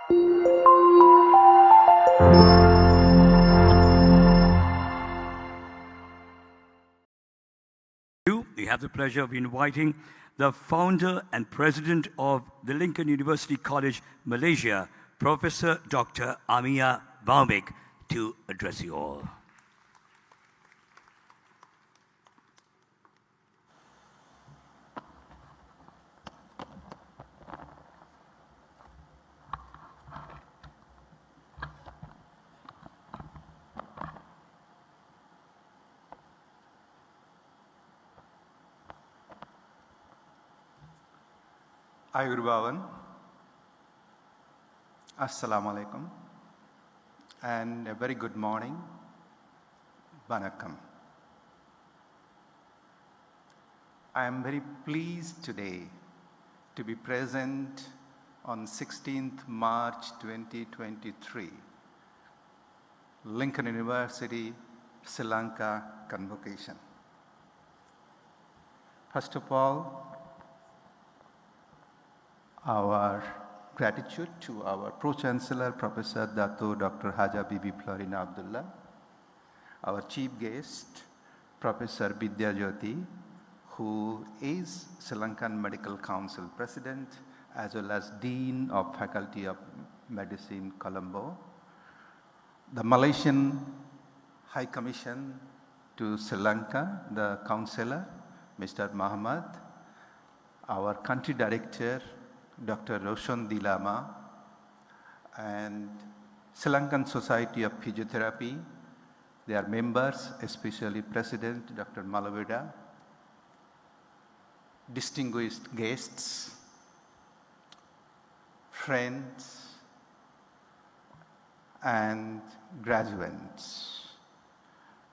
We have the pleasure of inviting the founder and president of the Lincoln University College, Malaysia, Professor Dr. Amia Baumik, to address you all. Ayurbavan, Assalamu alaikum, and a very good morning, Vanakkam. I am very pleased today to be present on 16th March 2023, Lincoln University, Sri Lanka Convocation. First of all, our gratitude to our Pro-Chancellor, Professor Dr. Haja Bibi Florina Abdullah, our chief guest, Professor Vidya Jyoti, who is Sri Lankan Medical Council President, as well as Dean of Faculty of Medicine, Colombo, the Malaysian High Commission to Sri Lanka, the Councillor, Mr. Muhammad, our Country Director, Dr. Roshan Dilama, and Sri Lankan Society of Physiotherapy, their members, especially President Dr. Malavida, distinguished guests, friends, and graduates.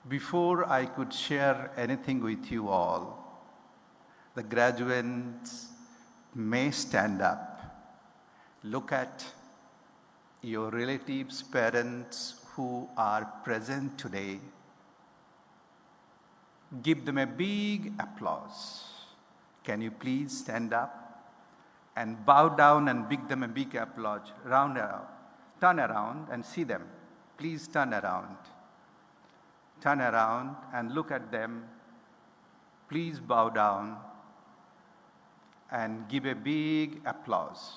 Before I could share anything with you all, the graduates may stand up, look at your relatives, parents who are present today, give them a big applause. Can you please stand up and bow down and give them a big applause? Turn around and see them. Please turn around. Turn around and look at them. Please bow down and give a big applause.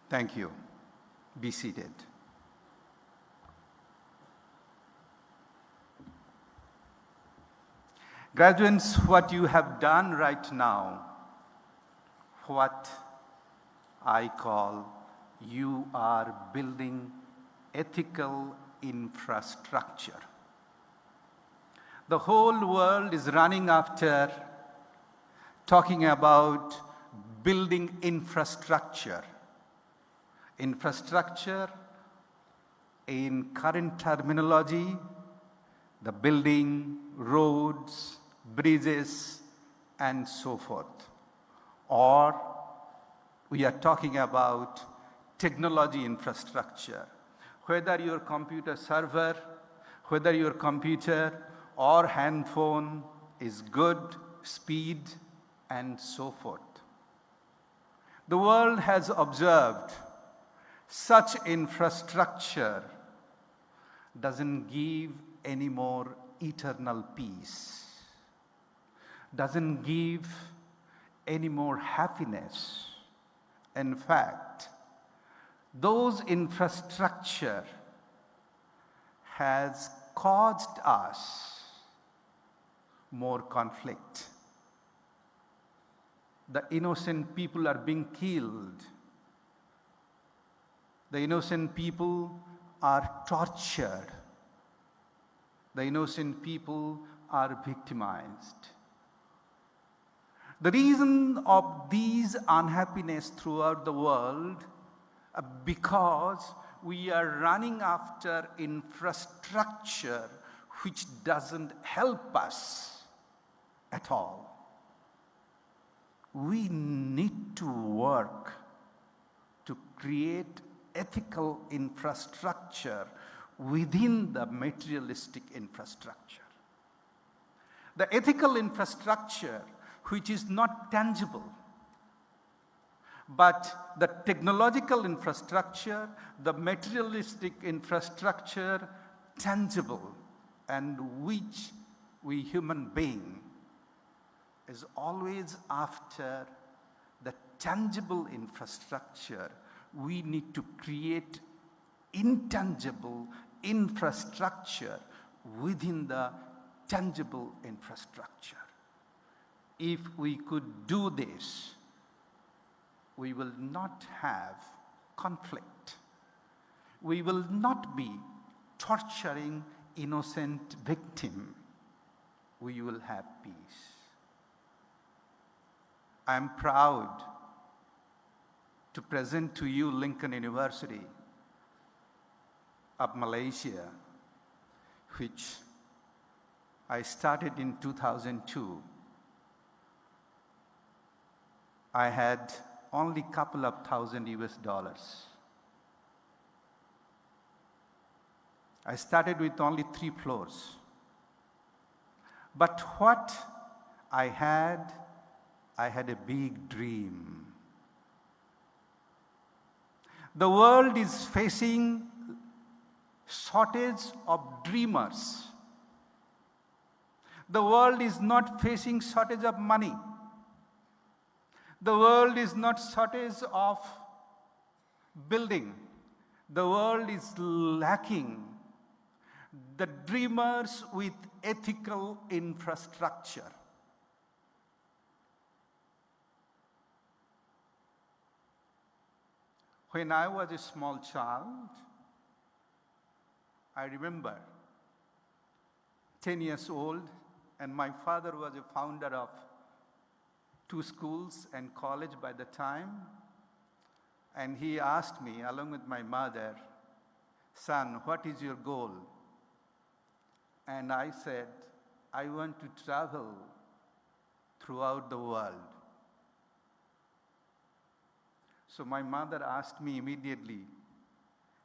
Thank you. Be seated. Graduates, what you have done right now, what I call you are building ethical infrastructure. The whole world is running after talking about building infrastructure. Infrastructure, in current terminology, the building, roads, bridges, and so forth. Or we are talking about technology infrastructure. Whether your computer server, whether your computer or handphone is good, speed, and so forth. The world has observed such infrastructure doesn't give any more eternal peace, doesn't give any more happiness. In fact, those infrastructure has caused us more conflict. The innocent people are being killed. The innocent people are tortured. The innocent people are victimized. The reason of these unhappiness throughout the world because we are running after infrastructure which doesn't help us at all. We need to work to create ethical infrastructure within the materialistic infrastructure. the ethical infrastructure which is not tangible, but the technological infrastructure, the materialistic infrastructure, tangible, and which we human being is always after the tangible infrastructure. We need to create intangible infrastructure within the tangible infrastructure. If we could do this, we will not have conflict. We will not be torturing innocent victim. We will have peace. I am proud to present to you Lincoln University of Malaysia, which I started in 2002. I had only a couple of thousand US. I started with only 3 floors. But what I had a big dream. The world is facing shortage of dreamers. The world is not facing shortage of money. The world is not shortage of building. The world is lacking the dreamers with ethical infrastructure. When I was a small child, I remember 10 years old, and my father was a founder of 2 schools and college by the time. And he asked me, along with my mother, "Son, what is your goal?" And I said, "I want to travel throughout the world." So my mother asked me immediately,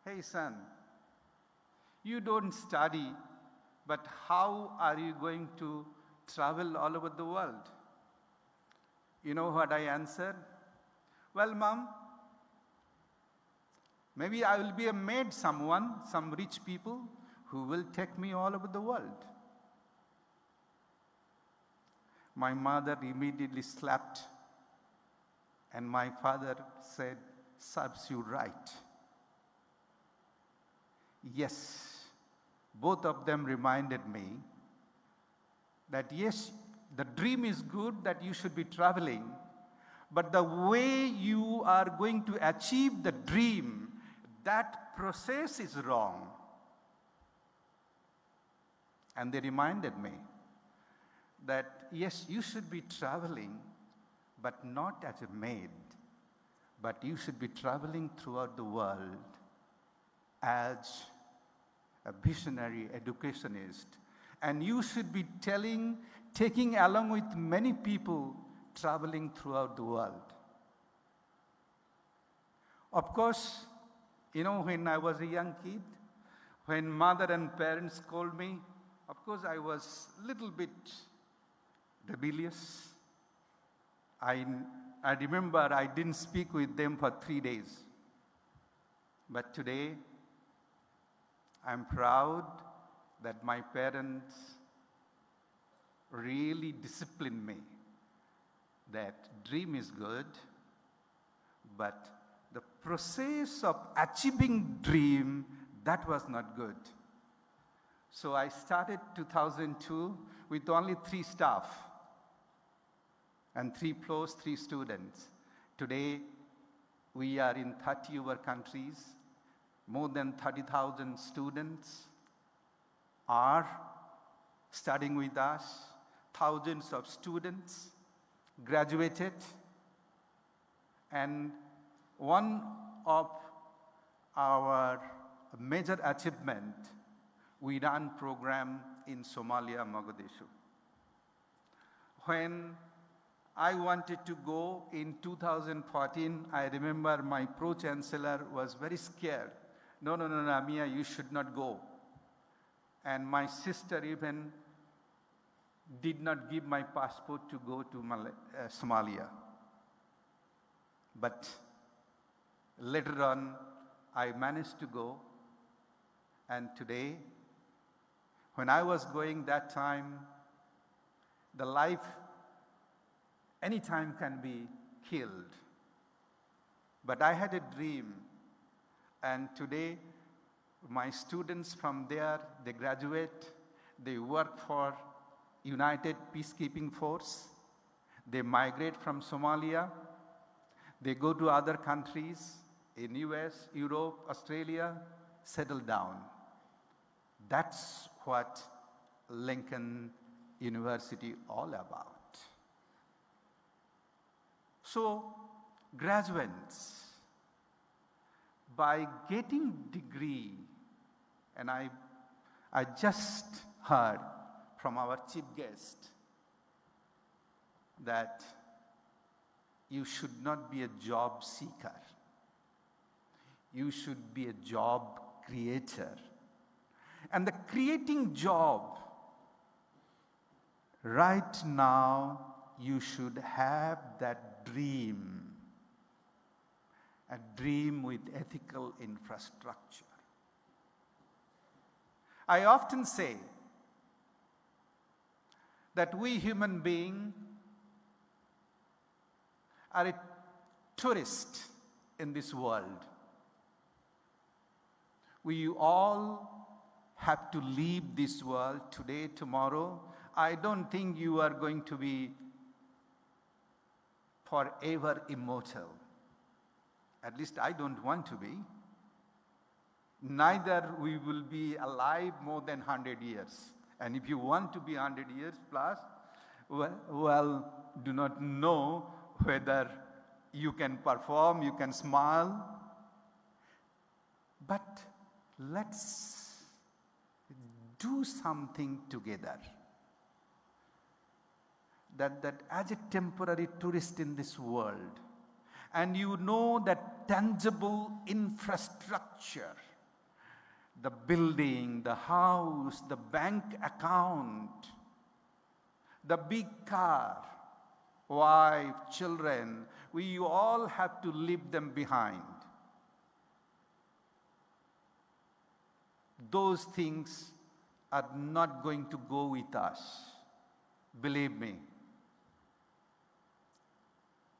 "Hey son, you don't study, but how are you going to travel all over the world?" You know what I answered? "Well, Mom, maybe I will be a maid, some rich people who will take me all over the world." My mother immediately slapped, and my father said, "Serves you right." Yes, both of them reminded me that yes, the dream is good that you should be traveling, but the way you are going to achieve the dream, that process is wrong. And they reminded me that yes, you should be traveling, but not as a maid, but you should be traveling throughout the world as a visionary educationist. And you should be taking along with many people traveling throughout the world. Of course, when I was a young kid, when mother and parents called me, of course I was a little bit rebellious. I remember I didn't speak with them for 3 days. But today, I'm proud that my parents really disciplined me that dream is good, but the process of achieving dream, that was not good. So I started 2002 with only 3 staff and 3 floors, 3 students. Today, we are in 30 over countries. More than 30,000 students are studying with us. Thousands of students graduated. And one of our major achievement, we ran program in Somalia, Mogadishu. When I wanted to go in 2014, I remember my pro-chancellor was very scared. No, Amia, you should not go. And my sister even did not give my passport to go to Somalia. But later on, I managed to go. And today, when I was going that time, the life anytime can be killed. But I had a dream, and today my students from there, they graduate, they work for United Peacekeeping Force, they migrate from Somalia, they go to other countries in US, Europe, Australia, settle down. That's what Lincoln University all about. So, graduates, by getting degree, and I just heard from our chief guest that you should not be a job seeker. You should be a job creator. And the creating job, right now, you should have that dream, a dream with ethical infrastructure. I often say that we human beings are a tourist in this world. We all have to leave this world today, tomorrow. I don't think you are going to be forever immortal. At least I don't want to be. Neither we will be alive more than 100 years. And if you want to be 100 years plus, well, do not know whether you can perform, you can smile. But let's do something together. That as a temporary tourist in this world, and you know that tangible infrastructure, the building, the house, the bank account, the big car, wife, children, we all have to leave them behind. Those things are not going to go with us. Believe me.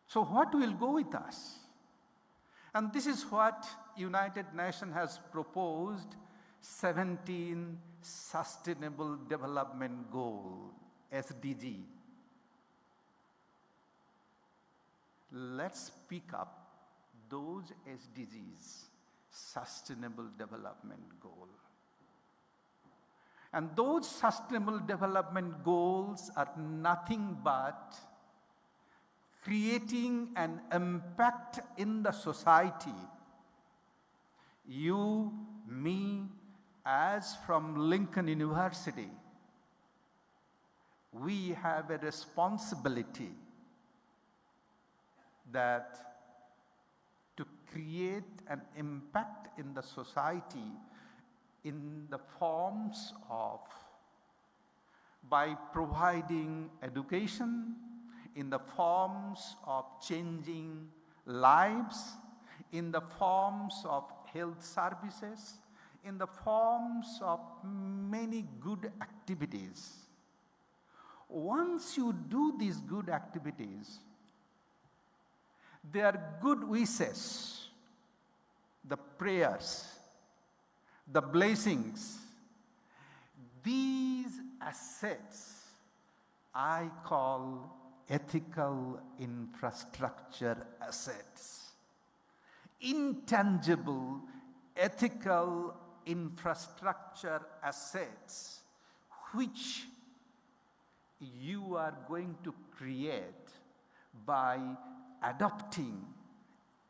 So what will go with us? And this is what United Nations has proposed, 17 Sustainable Development Goals, SDG. Let's pick up those SDGs, Sustainable Development Goal. And those Sustainable Development Goals are nothing but creating an impact in the society. You, me, as from Lincoln University, we have a responsibility that to create an impact in the society in the forms of by providing education, in the forms of changing lives, in the forms of health services, in the forms of many good activities. Once you do these good activities, they are good wishes, the prayers, the blessings. These assets I call ethical infrastructure assets. Intangible ethical infrastructure assets which you are going to create by adopting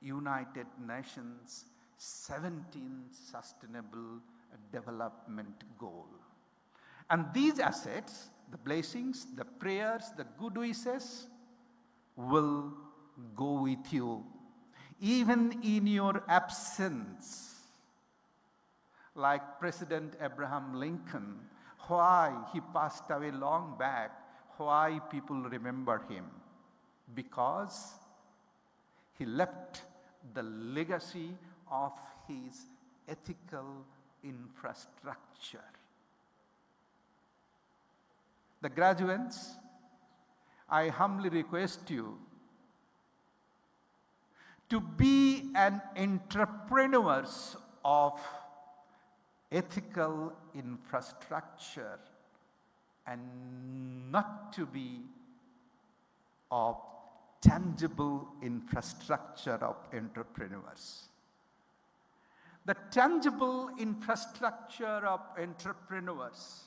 United Nations 17 Sustainable Development Goal. And these assets, the blessings, the prayers, the good wishes will go with you. Even in your absence, like President Abraham Lincoln, why he passed away long back, Why people remember him? Because he left the legacy of his ethical infrastructure. The graduates, I humbly request you to be an entrepreneurs of ethical infrastructure and not to be of tangible infrastructure of entrepreneurs. The tangible infrastructure of entrepreneurs,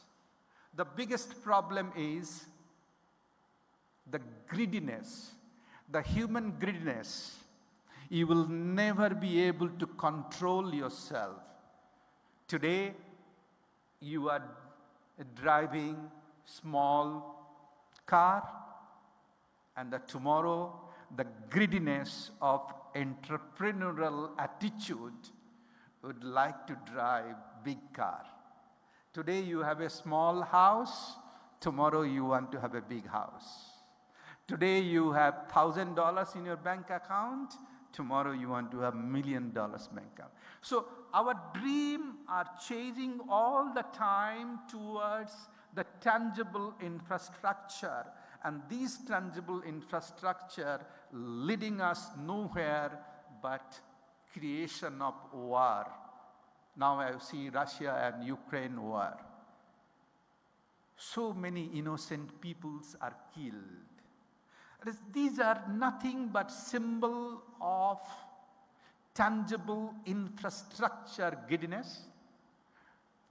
the biggest problem is the greediness, the human greediness. You will never be able to control yourself. Today, you are driving small car, and tomorrow, the greediness of entrepreneurial attitude would like to drive big car. Today, you have a small house. Tomorrow, you want to have a big house. Today, you have $1,000 in your bank account. Tomorrow you want to have $1 million bank account. So our dream are chasing all the time towards the tangible infrastructure, and these tangible infrastructure leading us nowhere but creation of war. Now I see Russia and Ukraine war. So many innocent peoples are killed. These are nothing but symbol of tangible infrastructure giddiness,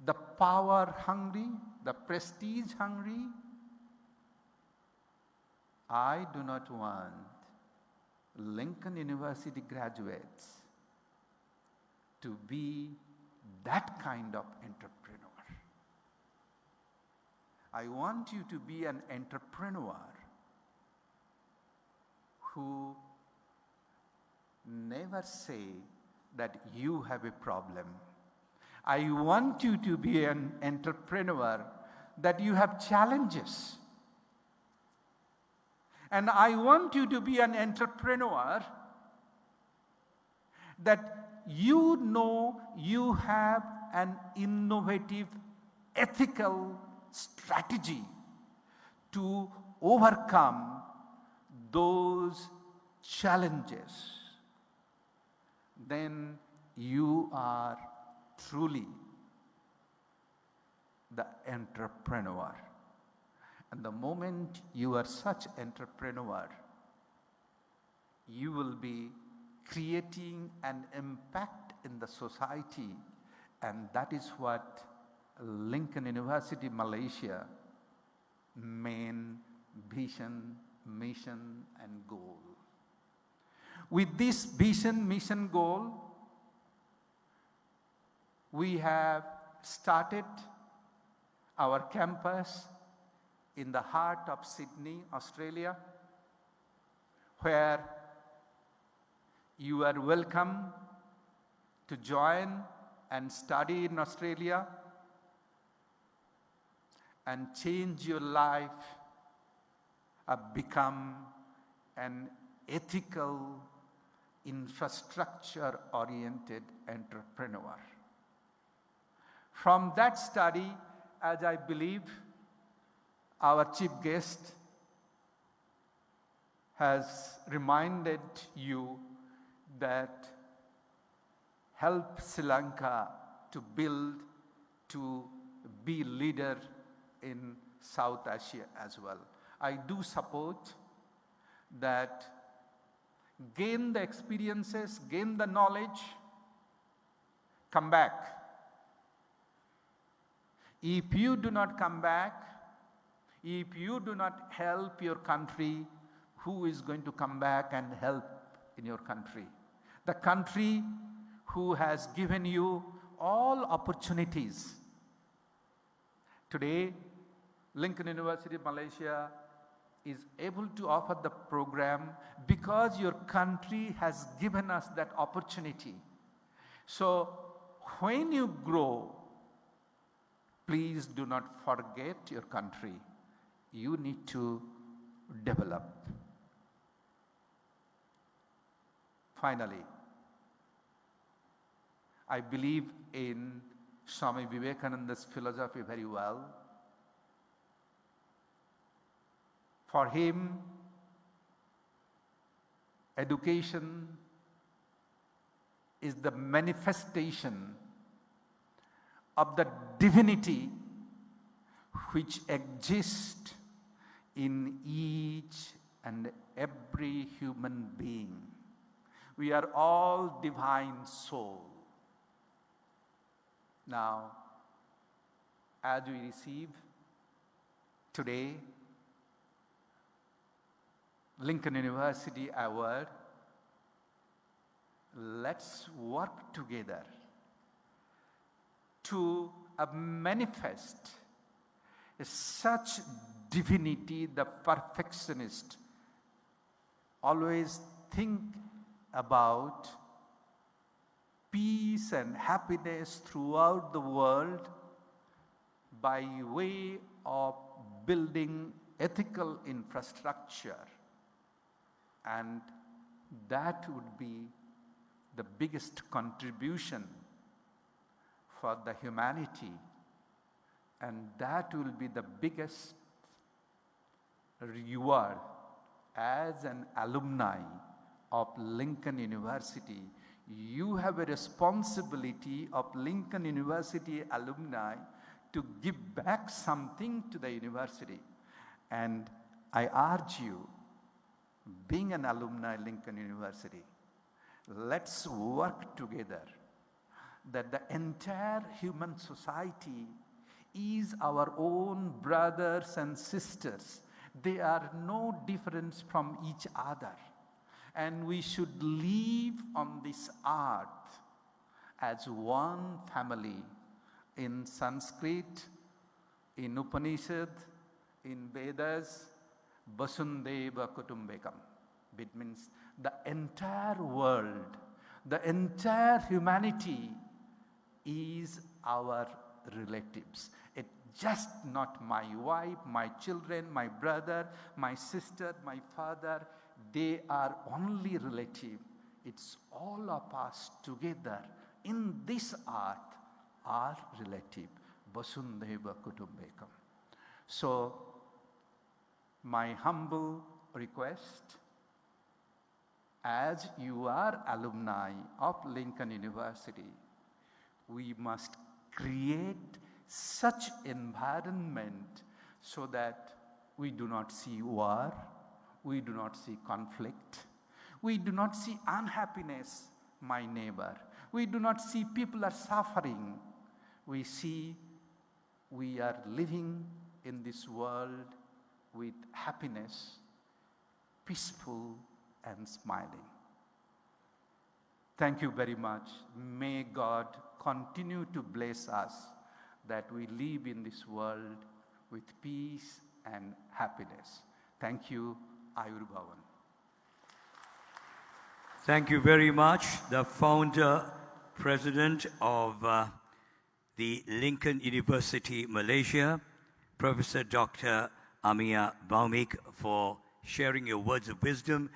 the power hungry, the prestige hungry. I do not want Lincoln University graduates to be that kind of entrepreneur. I want you to be an entrepreneur who never say that you have a problem. I want you to be an entrepreneur that you have challenges. And I want you to be an entrepreneur that you know you have an innovative, ethical strategy to overcome those challenges. Then you are truly the entrepreneur. And the moment you are such entrepreneur, you will be creating an impact in the society, and that is what Lincoln University Malaysia main vision, mission and goal. With this vision, mission, goal, we have started our campus in the heart of Sydney, Australia, where you are welcome to join and study in Australia and change your life, become an ethical, infrastructure-oriented entrepreneur. From that study, as I believe our chief guest has reminded you, that help Sri Lanka to build, to be leader in South Asia as well. I do support that, gain the experiences, gain the knowledge, come back. If you do not come back, if you do not help your country, who is going to come back and help in your country? The country who has given you all opportunities. Today, Lincoln University Malaysia is able to offer the program because your country has given us that opportunity. So when you grow, please do not forget your country. you need to develop. Finally, I believe in Swami Vivekananda's philosophy very well. For him, education is the manifestation of the divinity which exists in each and every human being. We are all divine soul. Now, as we receive today Lincoln University Award, let's work together to manifest such divinity. The perfectionist always think about peace and happiness throughout the world by way of building ethical infrastructure, and that would be the biggest contribution for the humanity, and that will be the biggest reward. As an alumni of Lincoln University, you have a responsibility of Lincoln University alumni to give back something to the university. And I urge you, being an alumni Lincoln University, let's work together that the entire human society is our own brothers and sisters. They are no difference from each other. And we should live on this earth as one family. In Sanskrit, in Upanishad, in Vedas, Vasundeva Kutumbekam. It means the entire world, the entire humanity is our relatives. It's just not my wife, my children, my brother, my sister, my father. They are only relative. It's all of us together in this earth are relative. Vasundeva Kutumbekam. So, my humble request, as you are alumni of Lincoln University, we must create such environment so that we do not see war, we do not see conflict, we do not see unhappiness, my neighbor. We do not see people are suffering. We see we are living in this world with happiness, peaceful and smiling. Thank you very much. May God continue to bless us that we live in this world with peace and happiness. Thank you. Ayur Bhavan. Thank you very much. The founder, president of the Lincoln University, Malaysia, Professor Dr. Amia Baumik, for sharing your words of wisdom.